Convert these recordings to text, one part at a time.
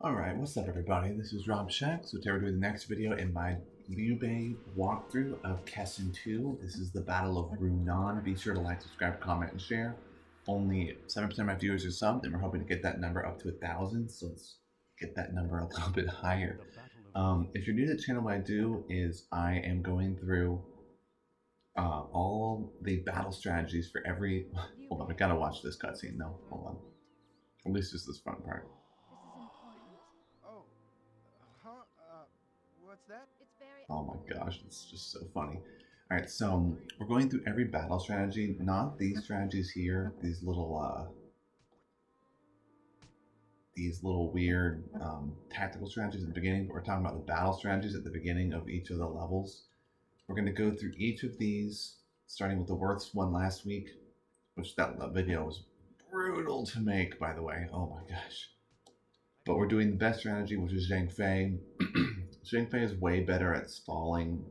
Alright, what's up everybody? This is Rob Shack. So today we're doing the next video in my Liu Bei walkthrough of Kessen 2. This is the Battle of Ru Nan. Be sure to like, subscribe, comment, and share. Only 7% of my viewers are subbed, and we're hoping to get that number up to 1,000, so let's get that number a little bit higher. If you're new to the channel, what I do is I am going through all the battle strategies for every... Hold on, we gotta watch this cutscene though. Hold on. At least just this front part. Oh, huh? What's that? Oh my gosh, it's just so funny. Alright, so we're going through every battle strategy, not these strategies here, these little weird tactical strategies at the beginning, but we're talking about the battle strategies at the beginning of each of the levels. We're going to go through each of these, starting with the worst one last week, which that video was brutal to make, by the way. Oh my gosh. But we're doing the best strategy, which is Zhang Fei. Zhang Fei is way better at stalling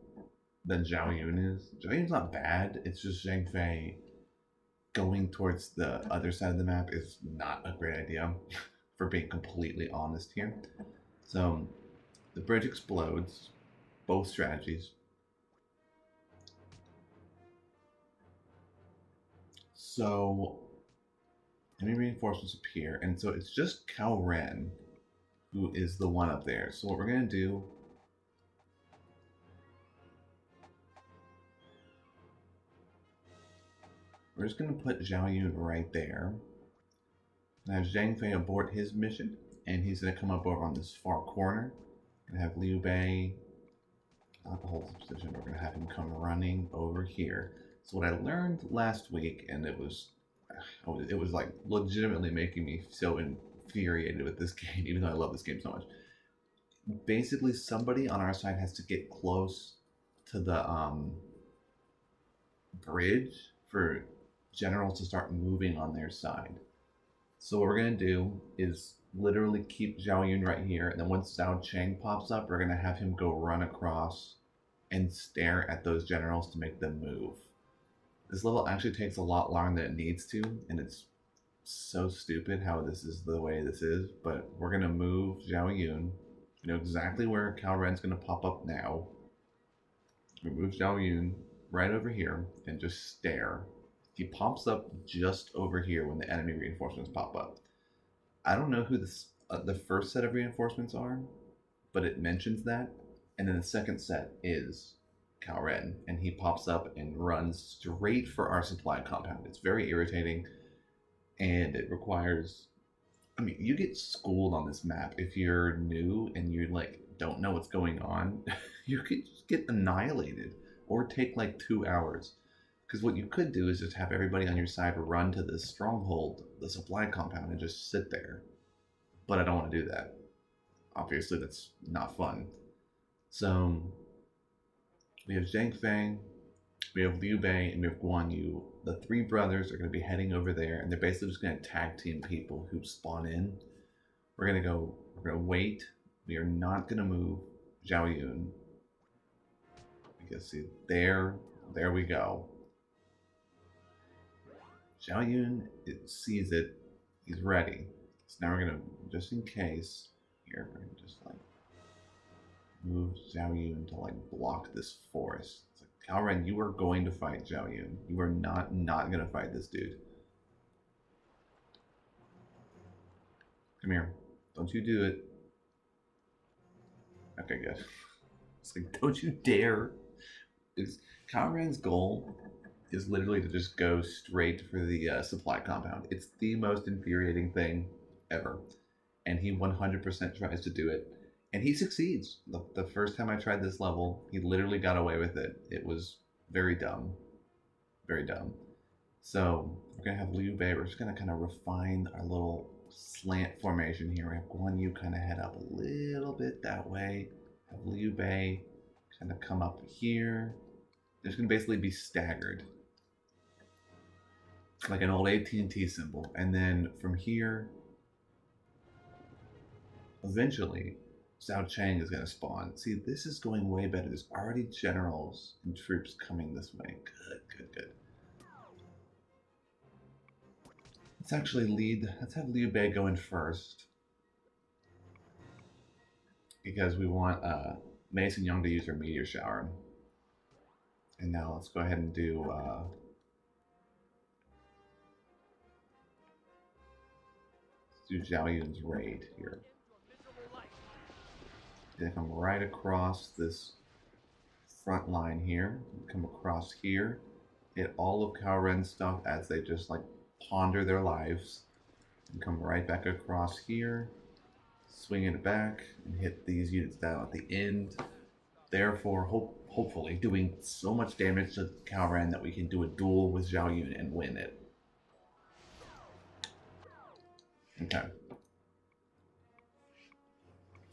than Zhao Yun is. Zhao Yun's not bad, it's just Zhang Fei going towards the other side of the map is not a great idea, for being completely honest here. So, the bridge explodes, both strategies. So, enemy reinforcements appear, and so it's just Cao Ren who is the one up there. So what we're going to do... We're just going to put Zhao Yun right there. And have Zhang Fei abort his mission, and he's going to come up over on this far corner. And have Liu Bei not hold his position. We're going to have him come running over here. So what I learned last week, and it was like legitimately making me so infuriated with this game, even though I love this game so much. Basically, somebody on our side has to get close to the bridge for generals to start moving on their side. So what we're going to do is literally keep Zhao Yun right here, and then once Zhao Cheng pops up, we're going to have him go run across and stare at those generals to make them move. This level actually takes a lot longer than it needs to, and it's so stupid how this is the way this is, but we're going to move Zhao Yun. You know exactly where Cao Ren's going to pop up now. We move Zhao Yun right over here and just stare. He pops up just over here when the enemy reinforcements pop up. I don't know who the first set of reinforcements are, but it mentions that. And then the second set is Cao Ren, and he pops up and runs straight for our supply compound. It's very irritating, and it requires... I mean, you get schooled on this map if you're new and you like don't know what's going on. You could just get annihilated or take like 2 hours. Because what you could do is just have everybody on your side run to this stronghold, the supply compound, and just sit there. But I don't want to do that. Obviously, that's not fun. So, we have Zhang Fei, we have Liu Bei, and we have Guan Yu. The three brothers are going to be heading over there, and they're basically just going to tag team people who spawn in. We're going to wait. We are not going to move Zhao Yun. You can see, there we go. Zhao Yun sees it, he's ready. So now we're going to, just in case, here, we're going to just like move Zhao Yun to like block this forest. It's like, Cao Ren, you are going to fight Zhao Yun. You are not going to fight this dude. Come here. Don't you do it. Okay, good. It's like, don't you dare. Cao Ren's goal is literally to just go straight for the supply compound. It's the most infuriating thing ever. And he 100% tries to do it. And he succeeds. The first time I tried this level, he literally got away with it. It was very dumb. Very dumb. So, we're going to have Liu Bei. We're just going to kind of refine our little slant formation here. We have Guan Yu kind of head up a little bit that way. Have Liu Bei kind of come up here. They're just going to basically be staggered. Like an old AT&T symbol. And then from here, eventually, Zhao Cheng is going to spawn. See, this is going way better. There's already generals and troops coming this way. Good. Let's have Liu Bei go in first. because we want Mason Young to use her meteor shower. And now let's go ahead and do Zhao Yun's raid here. They come right across this front line here, come across here, hit all of Cao Ren's stuff as they just like ponder their lives, and come right back across here, swing it back, and hit these units down at the end. Therefore, hopefully doing so much damage to Cao Ren that we can do a duel with Zhao Yun and win it. Okay.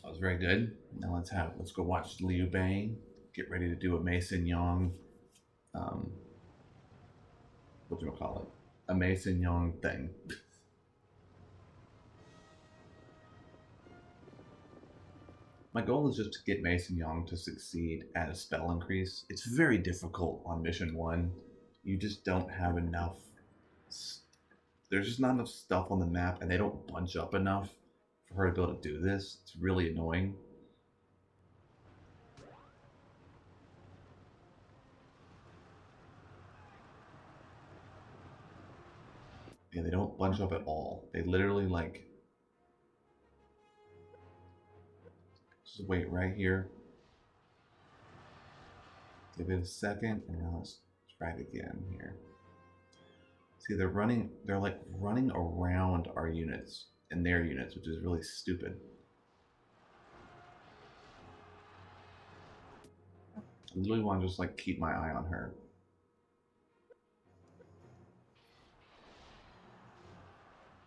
That was very good. Now let's go watch Liu Bei get ready to do a Mason Yang, what do you call it? A Mason Yang thing. My goal is just to get Mason Yang to succeed at a spell increase. It's very difficult on mission 1. You just don't have enough. There's just not enough stuff on the map, and they don't bunch up enough for her to be able to do this. It's really annoying. Yeah, they don't bunch up at all. They literally like just wait right here. Give it a second, and now let's try it again here. See, they're like running around our units and their units, which is really stupid. I literally want to just like keep my eye on her.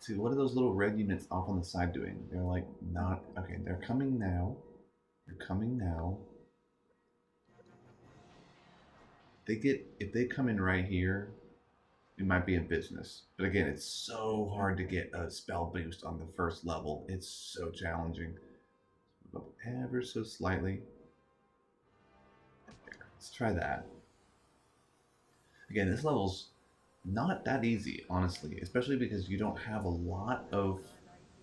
See, what are those little red units off on the side doing? They're like not okay. They're coming now. They're coming now. If they come in right here, we might be in business. But again, it's so hard to get a spell boost on the first level. It's so challenging. Move up ever so slightly. Let's try that. Again, this level's not that easy, honestly, especially because you don't have a lot of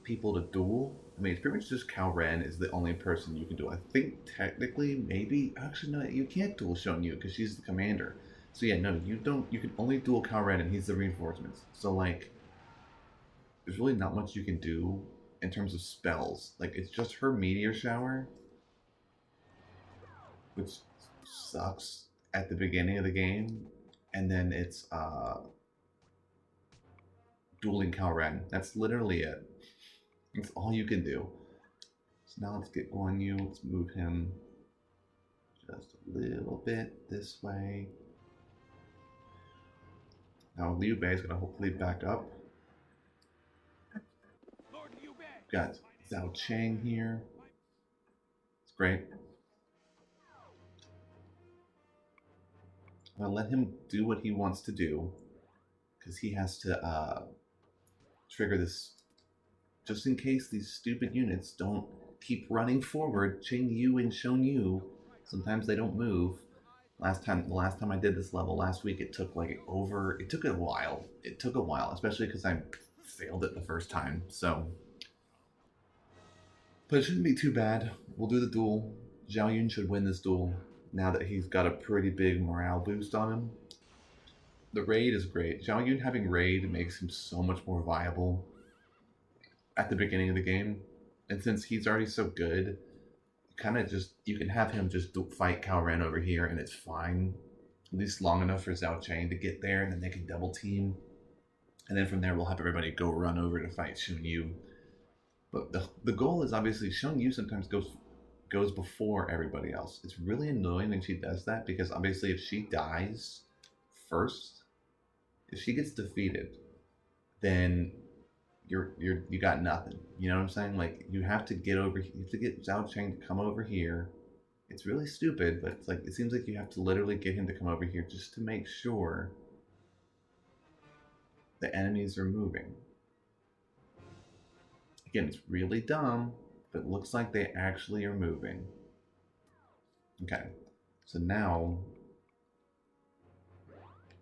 people to duel. I mean, it's pretty much just Cao Ren is the only person you can duel. I think technically, maybe, actually no, you can't duel Shun Yu because she's the commander. So yeah, no, you don't. You can only duel Cao Ren, and he's the reinforcements. So like, there's really not much you can do in terms of spells. Like, it's just her meteor shower, which sucks at the beginning of the game, and then it's dueling Cao Ren. That's literally it. That's all you can do. So now let's get Guan Yu. Let's move him just a little bit this way. Now Liu Bei is going to hopefully back up. We've got Zhao Chang here. It's great. I'm going to let him do what he wants to do, because he has to trigger this just in case these stupid units don't keep running forward. Cheng Yu and Shun Yu, sometimes they don't move. The last time I did this level last week, it took a while. It took a while, especially because I failed it the first time. So, but it shouldn't be too bad. We'll do the duel. Zhao Yun should win this duel now that he's got a pretty big morale boost on him. The raid is great. Zhao Yun having raid makes him so much more viable at the beginning of the game, and since he's already so good, you can have him just fight Cao Ren over here, and it's fine, at least long enough for Zhao Chang to get there, and then they can double team, and then from there we'll have everybody go run over to fight Shun Yu. But the goal is obviously Shun Yu sometimes goes before everybody else. It's really annoying when she does that, because obviously if she dies first, if she gets defeated, then you got nothing. You know what I'm saying? Like, you have to get Zhao Chang to come over here. It's really stupid, but it's like, it seems like you have to literally get him to come over here just to make sure the enemies are moving. Again, it's really dumb, but it looks like they actually are moving. Okay, so now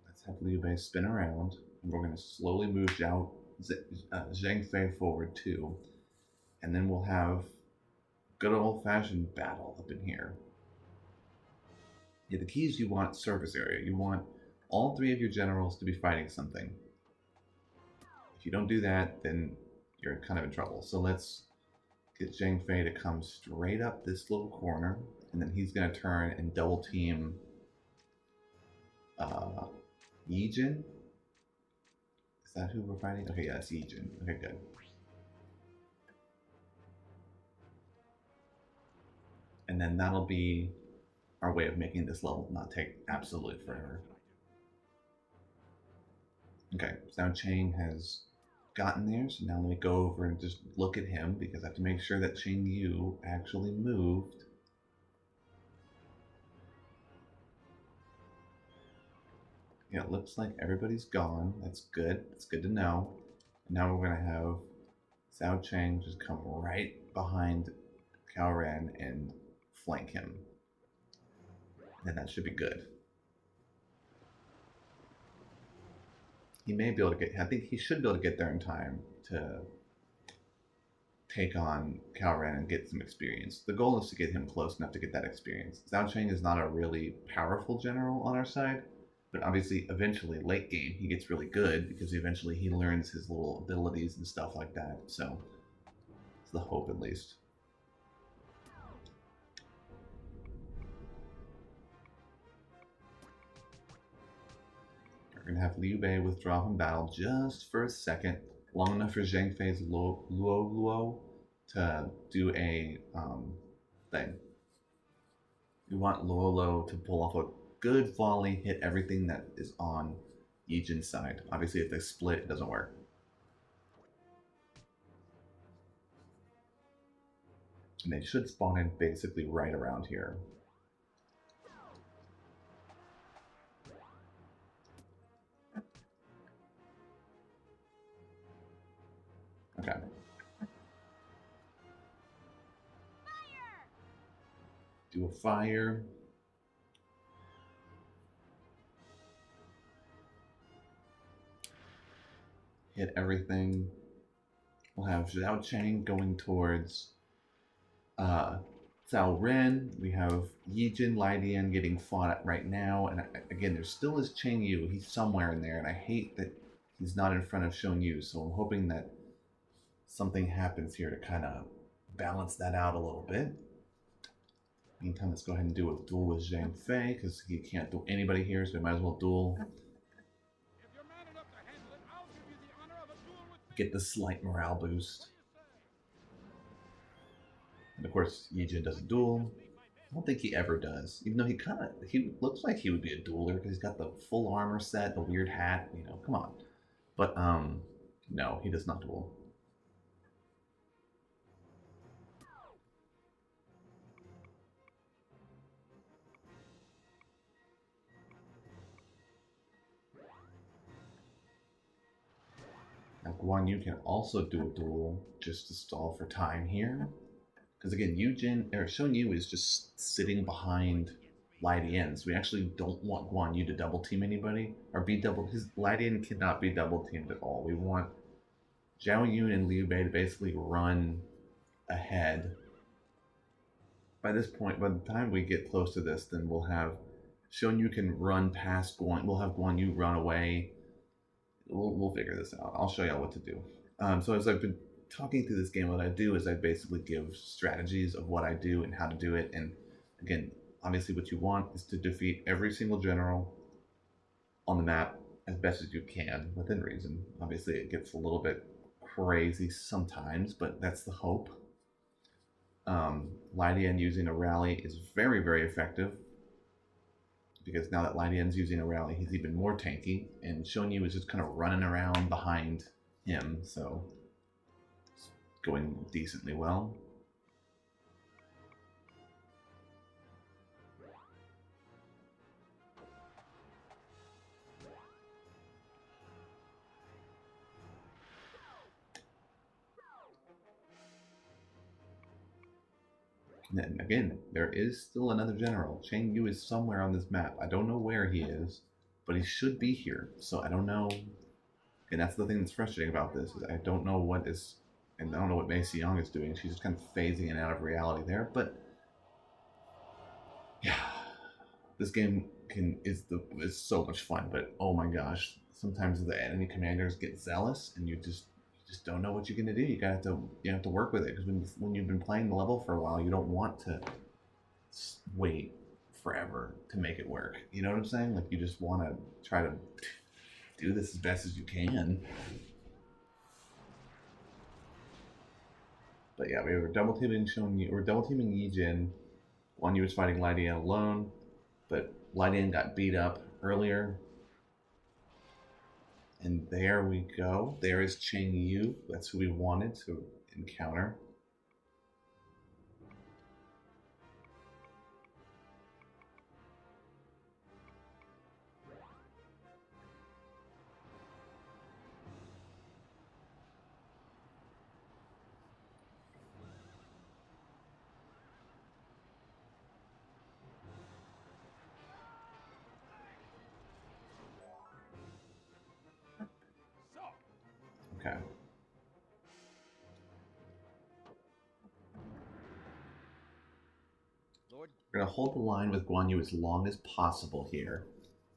let's have Liu Bei spin around, and we're going to slowly move Zhang Fei forward too, and then we'll have good old-fashioned battle up in here. Yeah, the key is you want surface area. You want all three of your generals to be fighting something. If you don't do that, then you're kind of in trouble. So let's get Zhang Fei to come straight up this little corner, and then he's going to turn and double team Yijin. Is that who we're fighting? Okay, yeah, it's Yijin. Okay, good. And then that'll be our way of making this level not take absolutely forever. Okay, Xiao Chang has gotten there, so now let me go over and just look at him because I have to make sure that Qing Yu actually moved. Yeah, it looks like everybody's gone. That's good. That's good to know. Now we're going to have Xiao Chang just come right behind Cao Ren and flank him. And that should be good. He may be able to get, I think he should be able to get there in time to take on Cao Ren and get some experience. The goal is to get him close enough to get that experience. Xiao Chang is not a really powerful general on our side, but obviously eventually late game he gets really good because eventually he learns his little abilities and stuff like that. So it's the hope at least. We're going to have Liu Bei withdraw from battle just for a second, long enough for Zhang Fei's Luo to do a thing. We want Luo to pull off a good volley, hit everything that is on Yijin's side. Obviously, if they split, it doesn't work. And they should spawn in basically right around here. Okay. Do a fire. Hit everything. We'll have Xiao Chang going towards Cao Ren. We have Yijin Lidian getting fought right now. And again, there still is Cheng Yu. He's somewhere in there. And I hate that he's not in front of Shun Yu. So I'm hoping that something happens here to kind of balance that out a little bit. Meantime, let's go ahead and do a duel with Zhang Fei because he can't do anybody here, so we might as well duel. Get the slight morale boost. And of course, Yijin does a duel. I don't think he ever does, even though he looks like he would be a dueler because he's got the full armor set, the weird hat, you know, come on. But no, he does not duel. Now Guan Yu can also do a duel just to stall for time here. Because again, Shun Yu is just sitting behind Lai Dian, so we actually don't want Guan Yu to double team anybody or be double. Lai Dian cannot be double teamed at all. We want Zhao Yun and Liu Bei to basically run ahead. By this point, by the time we get close to this, then we'll have Shun Yu can run past Guan. We'll have Guan Yu run away. We'll figure this out. I'll show y'all what to do. So as I've been talking through this game, what I do is I basically give strategies of what I do and how to do it. And again, obviously what you want is to defeat every single general on the map as best as you can within reason. Obviously it gets a little bit crazy sometimes, but that's the hope. Lidian using a rally is very, very effective because now that Lidian's using a rally, he's even more tanky, and Shun Yu is just kind of running around behind him, so it's going decently well. And then again, there is still another general. Cheng Yu is somewhere on this map. I don't know where he is, but he should be here. So I don't know. And that's the thing that's frustrating about this is I don't know what is And I don't know what Mei Xiong is doing. She's just kind of phasing in and out of reality there. But yeah, this game is so much fun. But oh my gosh, sometimes the enemy commanders get zealous, and you just don't know what you're gonna do. You have to work with it because when you've been playing the level for a while, you don't want to wait forever to make it work. You know what I'm saying? Like you just want to try to do this as best as you can. But yeah, we were double teaming Yi Jin. Guan Yu was fighting Lai Dian alone, but Lai Dian got beat up earlier. And there we go. There is Cheng Yu. That's who we wanted to encounter. Okay. Lord. We're going to hold the line with Guan Yu as long as possible here.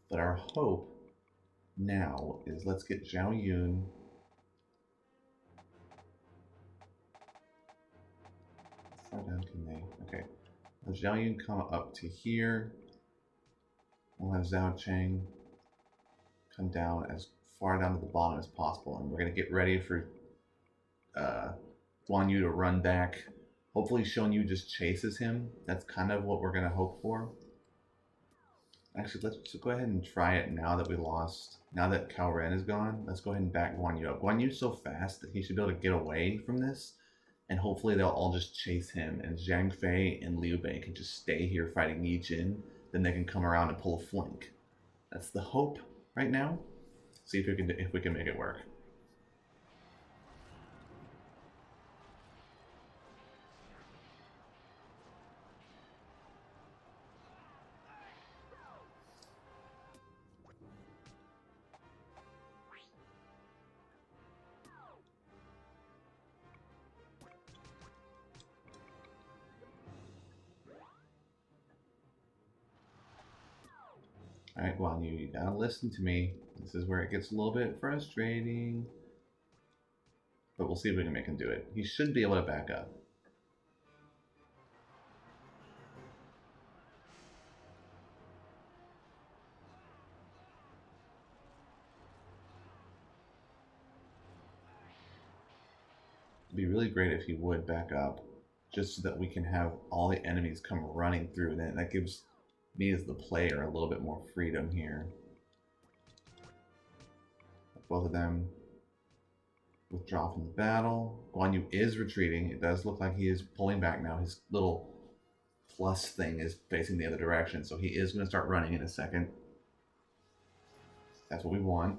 But our hope now is let's get Zhao Yun. How far down can they? Okay. Let Zhao Yun come up to here. We'll have Zhao Cheng come down as far down to the bottom as possible. And we're going to get ready for Guan Yu to run back. Hopefully Shon Yu just chases him. That's kind of what we're going to hope for. Actually, let's just go ahead and try it now that we lost. Now that Cao Ren is gone, let's go ahead and back Guan Yu up. Guan Yu's so fast that he should be able to get away from this. And hopefully they'll all just chase him. And Zhang Fei and Liu Bei can just stay here fighting Yi Jin. Then they can come around and pull a flank. That's the hope right now. See if we can make it work. Alright, Guan Yu, you gotta listen to me. This is where it gets a little bit frustrating. But we'll see if we can make him do it. He should be able to back up. It'd be really great if he would back up, just so that we can have all the enemies come running through. And then that gives me as the player a little bit more freedom here. Both of them withdraw from the battle. Guan Yu is retreating. It does look like he is pulling back now. His little plus thing is facing the other direction, so he is going to start running in a second. That's what we want.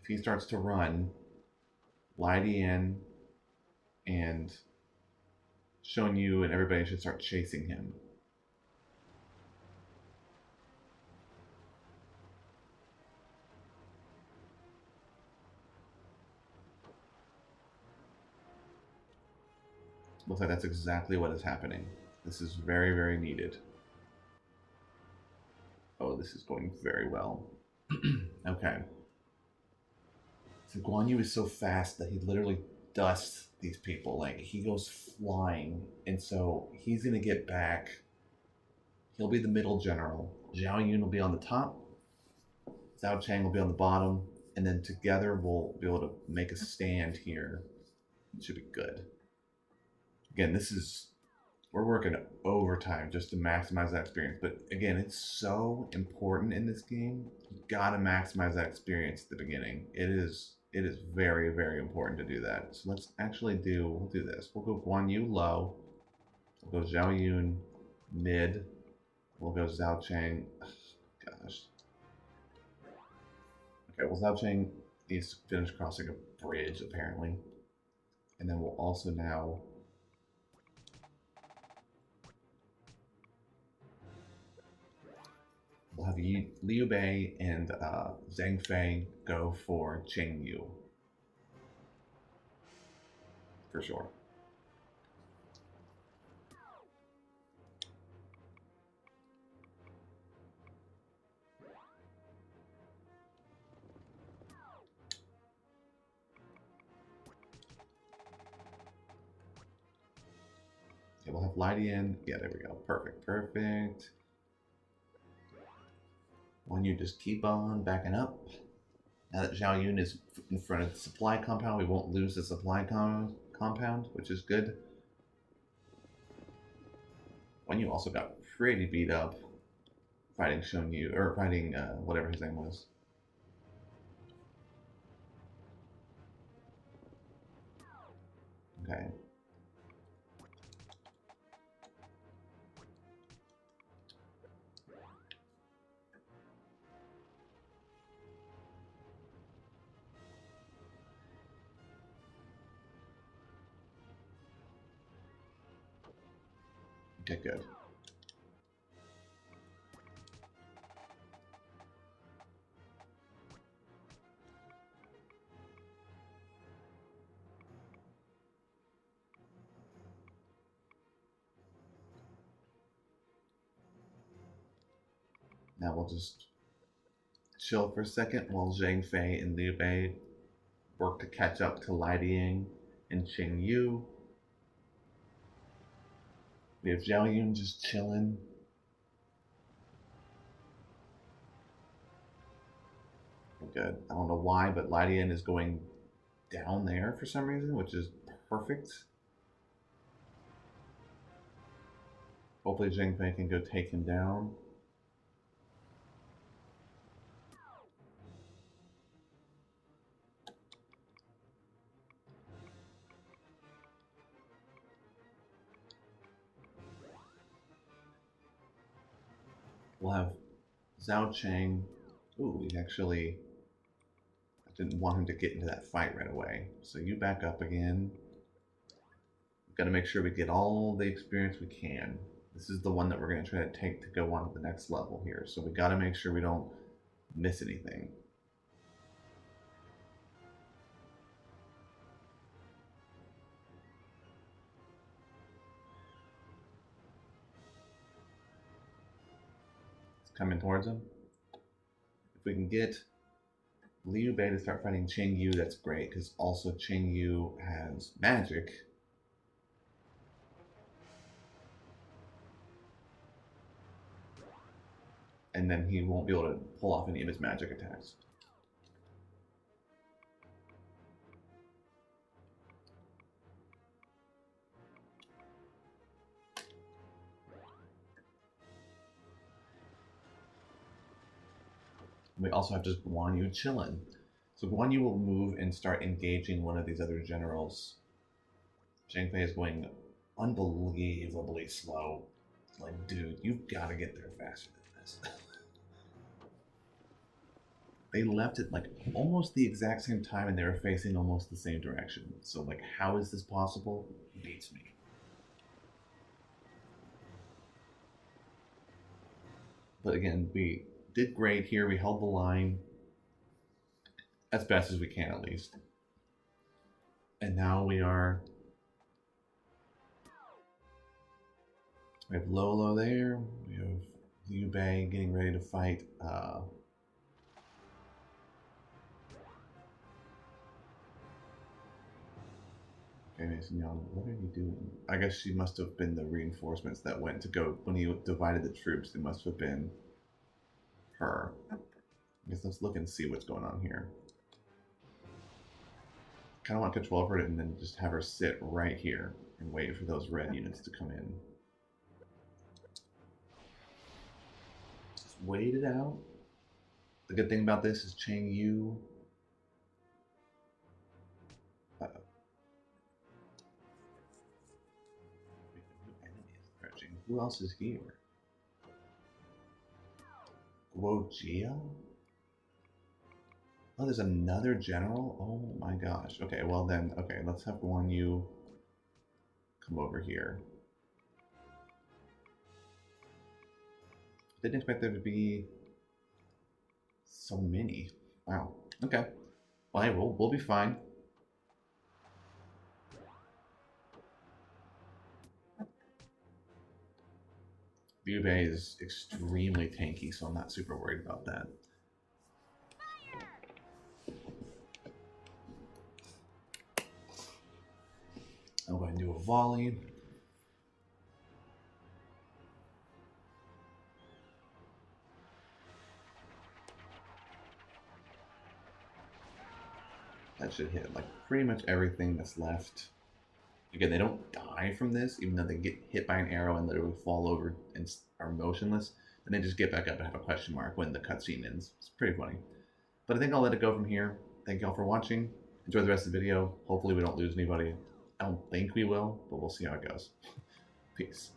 If he starts to run, Lai Dian and Shon Yu and everybody should start chasing him. Looks like that's exactly what is happening. This is very, very needed. Oh, this is going very well. Okay. So Guan Yu is so fast that he literally dusts these people. Like, he goes flying. And so he's going to get back. He'll be the middle general. Zhao Yun will be on the top. Zhao Chang will be on the bottom. And then together we'll be able to make a stand here. It should be good. Again, we're working overtime just to maximize that experience. But again, it's so important in this game. You gotta maximize that experience at the beginning. It is very, very important to do that. So let's actually we'll do this. We'll go Guan Yu low. We'll go Zhao Yun mid. We'll go Zhao Chang. Gosh. Okay, well, Zhao Chang needs to finish crossing a bridge, apparently. And then we'll also now we'll have Liu Bei and Zhang Fei go for Cheng Yu. for sure. Okay, we'll have Lydian. Yeah, there we go. Perfect, perfect. When you just keep on backing up. Now that Zhao Yun is in front of the supply compound, we won't lose the supply compound, which is good. When you also got pretty beat up fighting Shun Yu, or fighting whatever his name was. Okay. Okay, good. Now we'll just chill for a second while Zhang Fei and Liu Bei work to catch up to Lai Ding and Qing Yu. We have Zhao Yun just chilling. Good. I don't know why, but Lai Ding is going down there for some reason, which is perfect. Hopefully Zhang Fei can go take him down. We'll have Zhao Cheng. Ooh, he actually... I didn't want him to get into that fight right away. So you back up again. We've got to make sure we get all the experience we can. This is the one that we're going to try to take to go on to the next level here. So we got to make sure we don't miss anything. It's coming towards him. If we can get Liu Bei to start fighting Qing Yu, that's great, because also Qing Yu has magic. And then he won't be able to pull off any of his magic attacks. We also have just Guan Yu chilling. So Guan Yu will move and start engaging one of these other generals. Zhang Fei is going unbelievably slow. Like, dude, you've got to get there faster than this. They left at like almost the exact same time and they were facing almost the same direction. So like, how is this possible? It beats me. But again, we did great here. We held the line as best as we can, at least. And now we have Lolo there. We have Liu Bei getting ready to fight. Okay, Mason Young, what are you doing? I guess she must have been the reinforcements that went to go when he divided the troops. It must have been her. I guess let's look and see what's going on here. Kind of want control over it and then just have her sit right here and wait for those red units to come in. Just wait it out. The good thing about this is Chang Yu. Who else is here? Guo Jia? Oh, there's another general? Oh my gosh. Okay, well then, okay, let's have Guan Yu come over here. Didn't expect there to be so many. Wow. Okay. Well, hey, we'll be fine. Liu Bei is extremely tanky, so I'm not super worried about that. I'll go ahead and do a volley. That should hit like pretty much everything that's left. Again, they don't die from this, even though they get hit by an arrow and literally fall over and are motionless. And they just get back up and have a question mark when the cutscene ends. It's pretty funny. But I think I'll let it go from here. Thank y'all for watching. Enjoy the rest of the video. Hopefully we don't lose anybody. I don't think we will, but we'll see how it goes. Peace.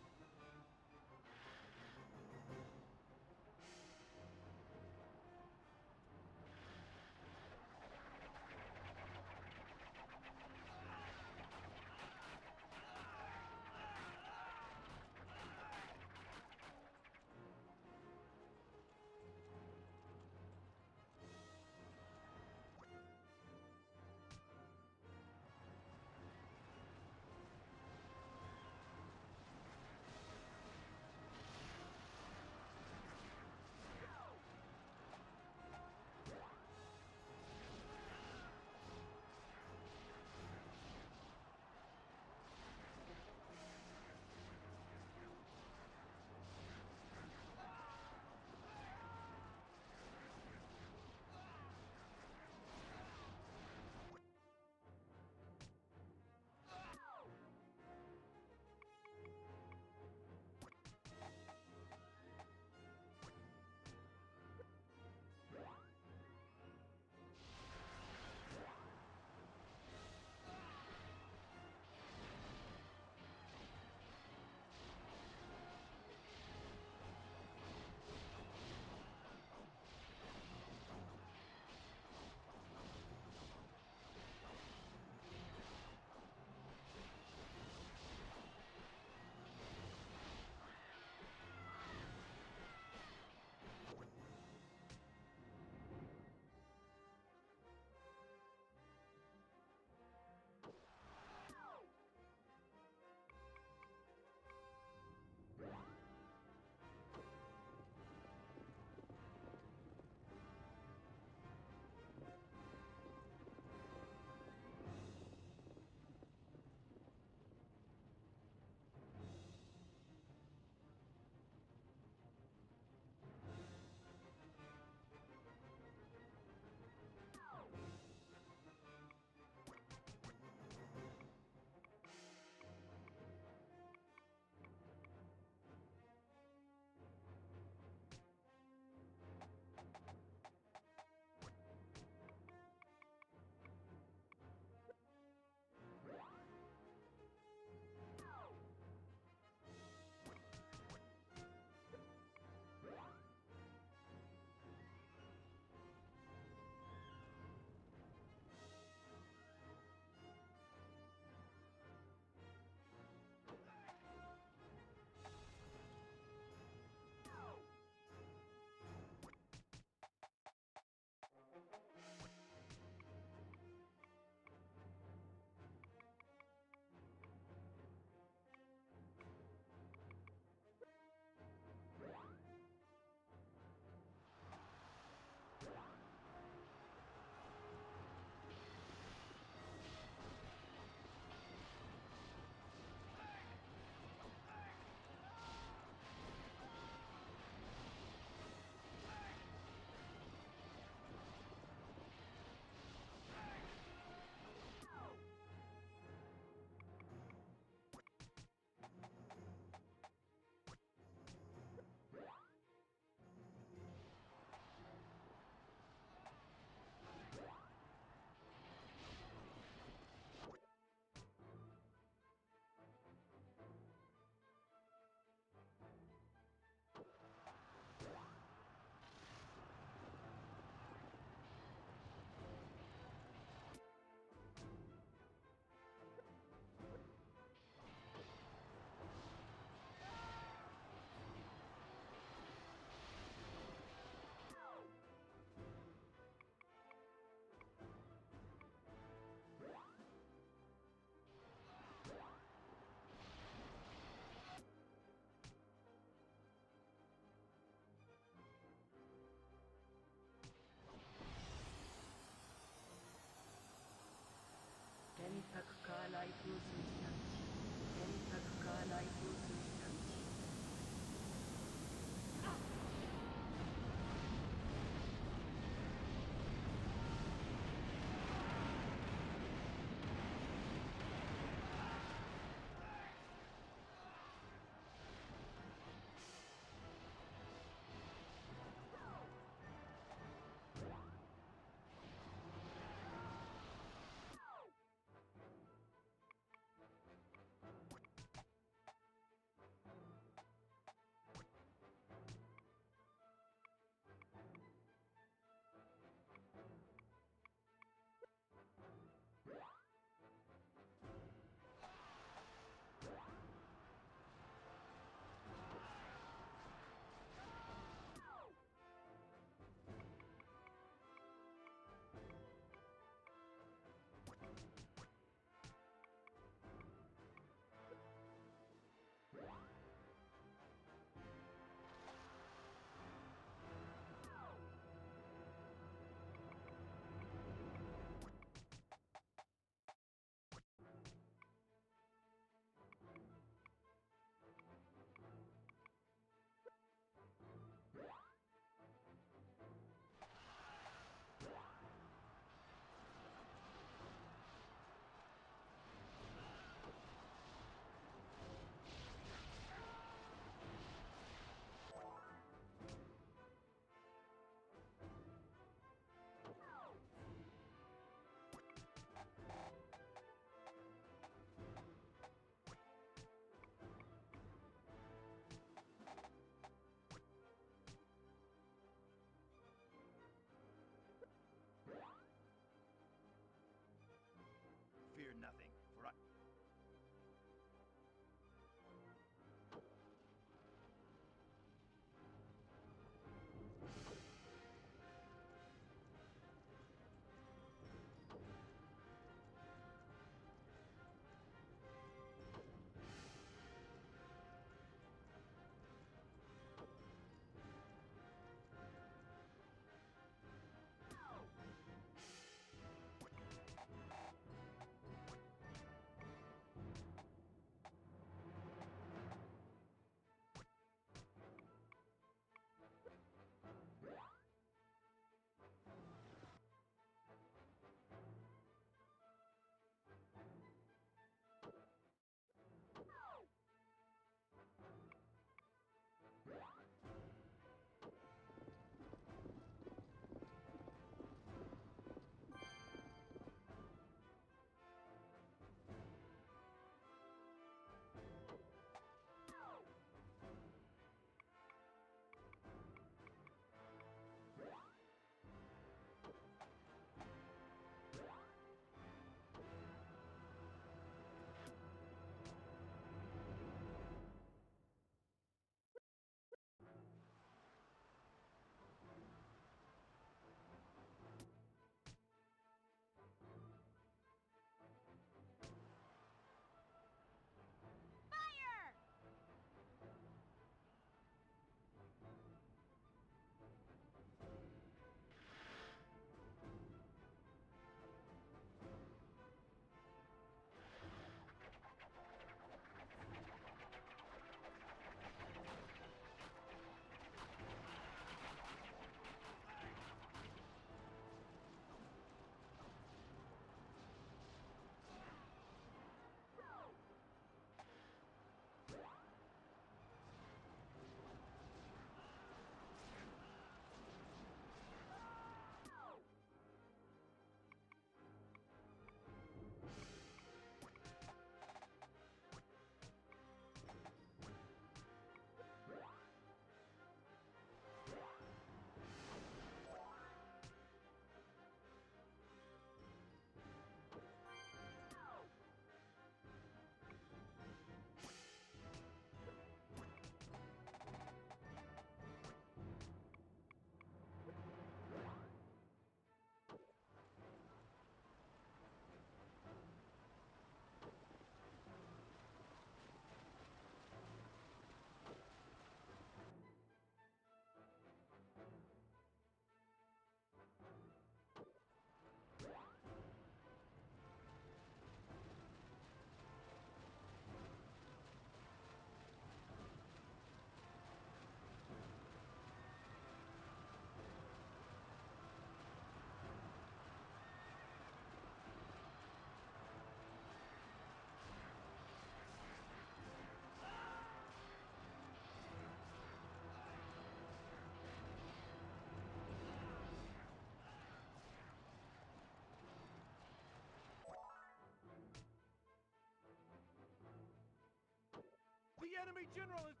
enemy general is...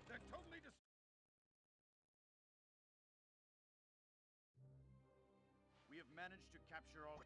They're totally We have managed to capture all